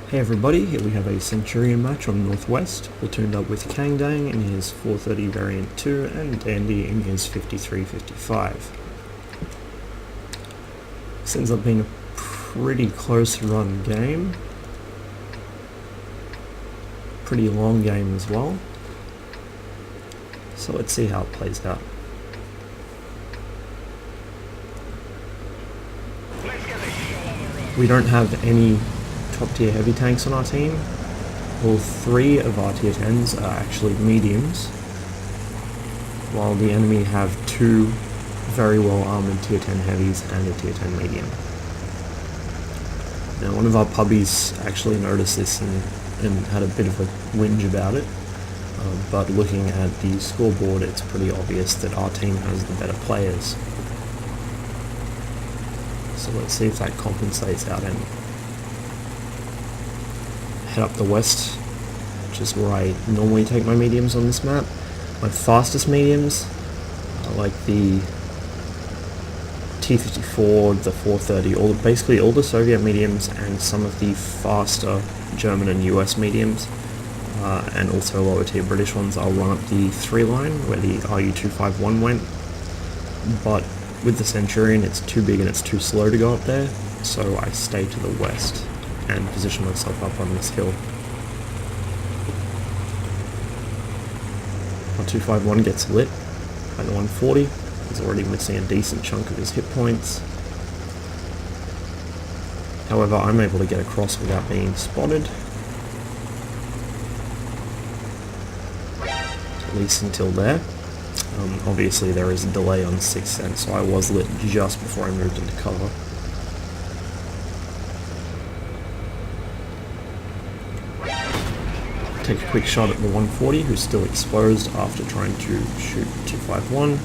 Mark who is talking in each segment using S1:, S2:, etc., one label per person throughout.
S1: Hey everybody, here we have a Centurion match on Northwest, platooned up with Kang Dang in his 430 variant 2 and Dandy in his 5355. This ends up being a pretty close run game, pretty long game as well, so let's see how it plays out. We don't have any top tier heavy tanks on our team. All three of our tier 10s are actually mediums, while the enemy have two very well armoured tier 10 heavies and a tier 10 medium. Now one of our pubbies actually noticed this and had a bit of a whinge about it, but looking at the scoreboard it's pretty obvious that our team has the better players. So let's see if that compensates out and head up the west, which is where I normally take my mediums on this map. My fastest mediums are like the T-54, the 430, basically all the Soviet mediums and some of the faster German and US mediums, and also lower tier British ones. I'll run up the 3 line where the RU-251 went, but with the Centurion it's too big and it's too slow to go up there, so I stay to the west and position myself up on this hill. Our 251 gets lit by the 140. He's already missing a decent chunk of his hit points. However, I'm able to get across without being spotted. At least until there. Obviously there is a delay on 6th sense, so I was lit just before I moved into cover. Take a quick shot at the 140, who's still exposed after trying to shoot 251.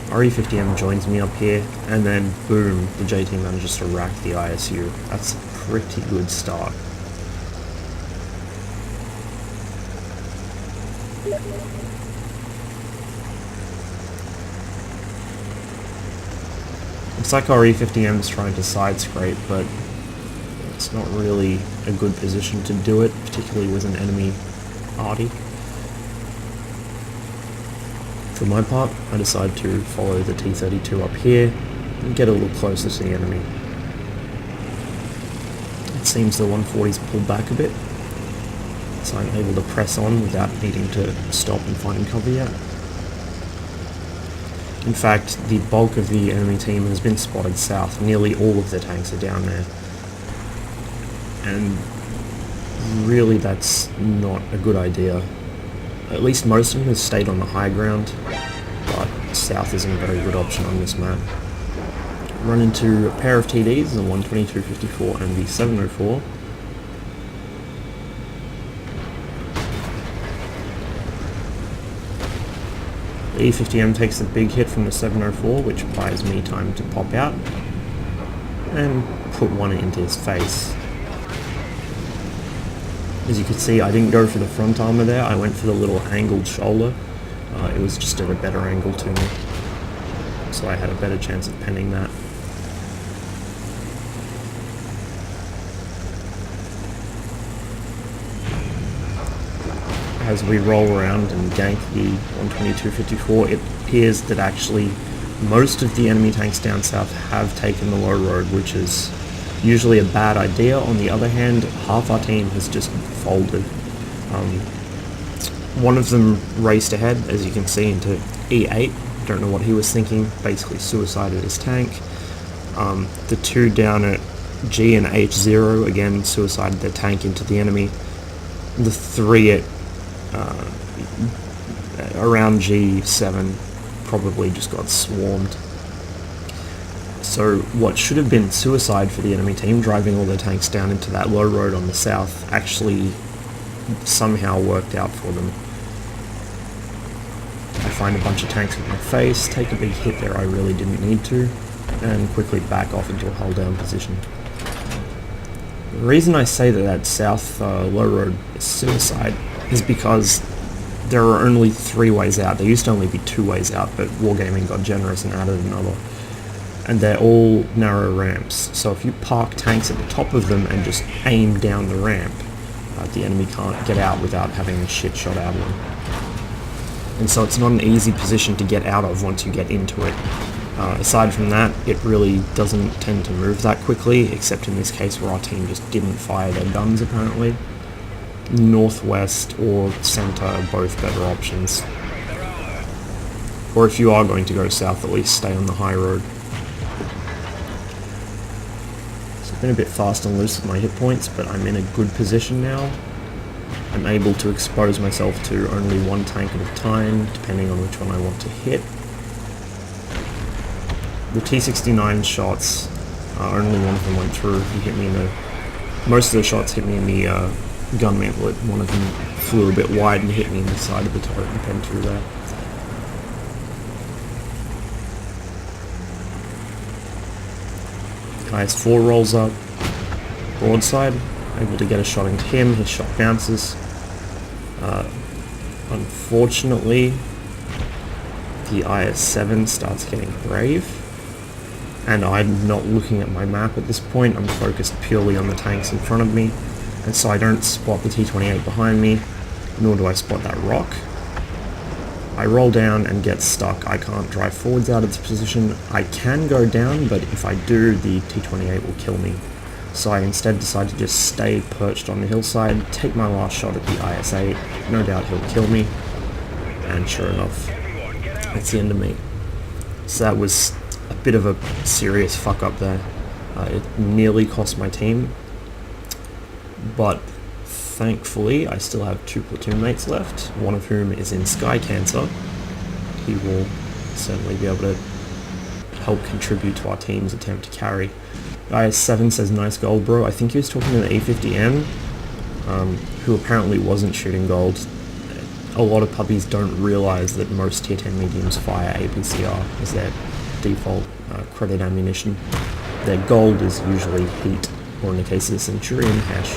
S1: RE50M joins me up here, and then boom, the JT manages to rack the ISU. That's a pretty good start. Looks like RE50M is trying to side scrape, but it's not really a good position to do it, particularly with an enemy arty. For my part, I decide to follow the T-32 up here and get a little closer to the enemy. It seems the 140's pulled back a bit, so I'm able to press on without needing to stop and find cover yet. In fact, the bulk of the enemy team has been spotted south. Nearly all of their tanks are down there. And really that's not a good idea. At least most of them have stayed on the high ground, but south isn't a very good option on this map. Run into a pair of TDs, the 122-54 and the 704. The E50M takes a big hit from the 704, which buys me time to pop out and put one into his face. As you can see, I didn't go for the front armor there, I went for the little angled shoulder. It was just at a better angle to me, so I had a better chance of penning that. As we roll around and gank the 122-54, it appears that actually most of the enemy tanks down south have taken the low road, which is usually a bad idea. On the other hand, half our team has just folded. One of them raced ahead, as you can see, into E8. Don't know what he was thinking, basically suicided his tank. The 2 down at G and H0, again, suicided their tank into the enemy. The 3 at around G7 probably just got swarmed. So what should have been suicide for the enemy team, driving all their tanks down into that low road on the south, actually somehow worked out for them. I find a bunch of tanks with my face, take a big hit there I really didn't need to, and quickly back off into a hull down position. The reason I say that that south low road is suicide is because there are only 3 ways out. There used to only be 2 ways out, but Wargaming got generous and added another. and they're all narrow ramps. So if you park tanks at the top of them and just aim down the ramp, the enemy can't get out without having a shit shot out of them. And so it's not an easy position to get out of once you get into it. Aside from that, it really doesn't tend to move that quickly, except in this case where our team just didn't fire their guns apparently. Northwest or centre are both better options. Or if you are going to go south, at least stay on the high road. So I've been a bit fast and loose with my hit points, but I'm in a good position now. I'm able to expose myself to only one tank at a time, depending on which one I want to hit. The T-69 shots, only one of them went through. He hit me in the... Most of the shots hit me in the gun mantlet. One of them flew a bit wide and hit me in the side of the turret and pinned through there. IS-4 rolls up, broadside, able to get a shot into him. His shot bounces. Unfortunately, the IS-7 starts getting brave. And I'm not looking at my map at this point, I'm focused purely on the tanks in front of me, and so I don't spot the T-28 behind me, nor do I spot that rock. I roll down and get stuck. I can't drive forwards out of this position. I can go down, but if I do, the T-28 will kill me. So I instead decide to just stay perched on the hillside, take my last shot at the IS-8, no doubt he'll kill me, and sure enough, that's the end of me. So that was a bit of a serious fuck up there. It nearly cost my team, but thankfully I still have 2 platoon mates left, one of whom is in Sky Cancer. He will certainly be able to help contribute to our team's attempt to carry. IS-7 says nice gold bro. I think he was talking to the E50M, who apparently wasn't shooting gold. A lot of puppies don't realise that most tier 10 mediums fire APCR as their default credit ammunition. Their gold is usually heat, or in the case of the Centurion, hash.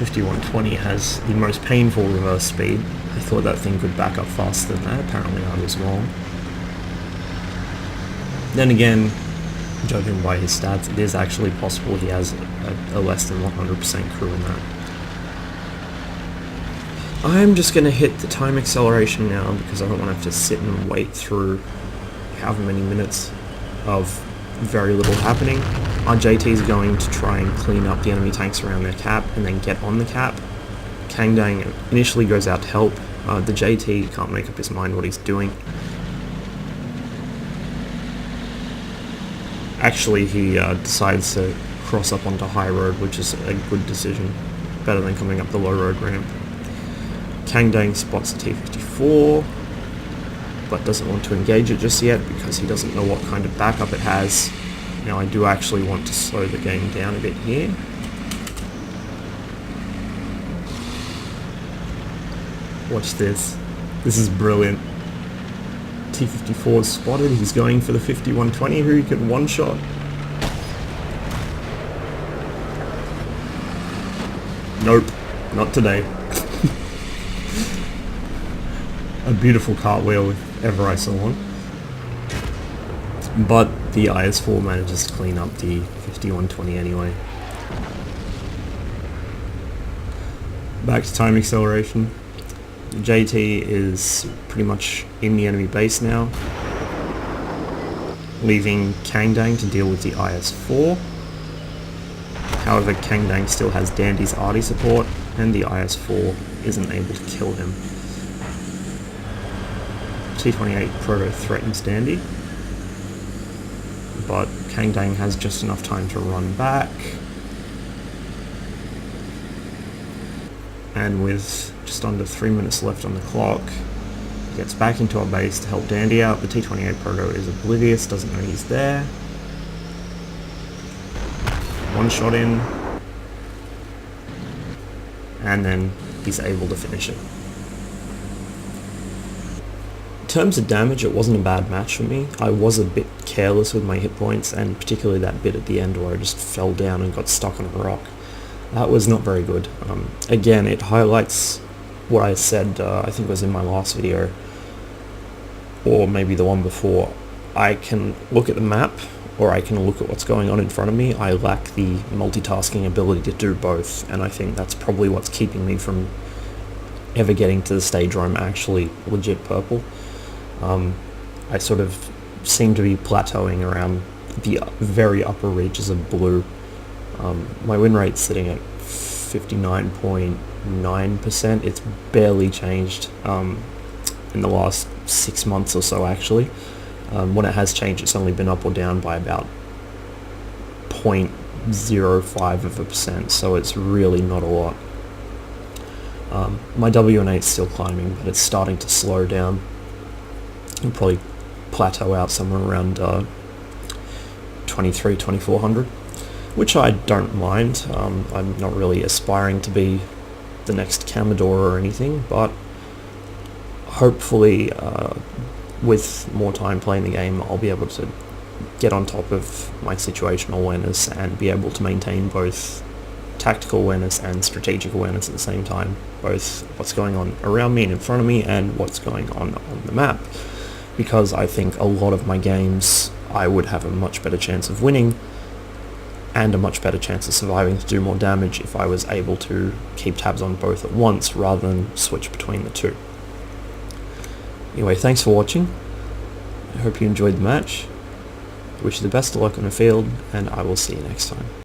S1: .5120 has the most painful reverse speed. I thought that thing could back up faster than that. Apparently I was wrong. Then again, judging by his stats, it is actually possible he has a less than 100% crew in that. I'm just going to hit the time acceleration now because I don't want to have to sit and wait through however many minutes of very little happening. Our JT is going to try and clean up the enemy tanks around their cap and then get on the cap. Kangdang initially goes out to help. The JT can't make up his mind what he's doing. Actually, he decides to cross up onto high road, which is a good decision. Better than coming up the low road ramp. Kangdang spots the T-54, but doesn't want to engage it just yet because he doesn't know what kind of backup it has. Now I do actually want to slow the game down a bit here. Watch this. This is brilliant. T-54 is spotted, he's going for the 5120 who he can one-shot. Nope, not today. A beautiful cartwheel if ever I saw one. But the IS-4 manages to clean up the 5120 anyway. Back to time acceleration. JT is pretty much in the enemy base now, leaving Kangdang to deal with the IS-4. However, Kangdang still has Dandy's arty support, and the IS-4 isn't able to kill him. T-28 Proto threatens Dandy, but Kangdang has just enough time to run back, and with just under 3 minutes left on the clock, he gets back into our base to help Dandy out. The T-28 Proto is oblivious, doesn't know he's there. One shot in, and then he's able to finish it. In terms of damage, it wasn't a bad match for me. I was a bit careless with my hit points, and particularly that bit at the end where I just fell down and got stuck on a rock. That was not very good. Again, it highlights what I said, I think it was in my last video, or maybe the one before. I can look at the map, or I can look at what's going on in front of me. I lack the multitasking ability to do both, and I think that's probably what's keeping me from ever getting to the stage where I'm actually legit purple. I sort of seem to be plateauing around the very upper reaches of blue. My win rate's sitting at 59.9%. It's barely changed in the last 6 months or so, actually. When it has changed, it's only been up or down by about 0.05%, so it's really not a lot. My WNA is still climbing, but it's starting to slow down. It'll probably plateau out somewhere around 2400, which I don't mind. I'm not really aspiring to be the next Commodore or anything, but hopefully with more time playing the game, I'll be able to get on top of my situational awareness and be able to maintain both tactical awareness and strategic awareness at the same time, both what's going on around me and in front of me and what's going on the map, because I think a lot of my games I would have a much better chance of winning and a much better chance of surviving to do more damage if I was able to keep tabs on both at once rather than switch between the two. Anyway, thanks for watching. I hope you enjoyed the match. I wish you the best of luck on the field, and I will see you next time.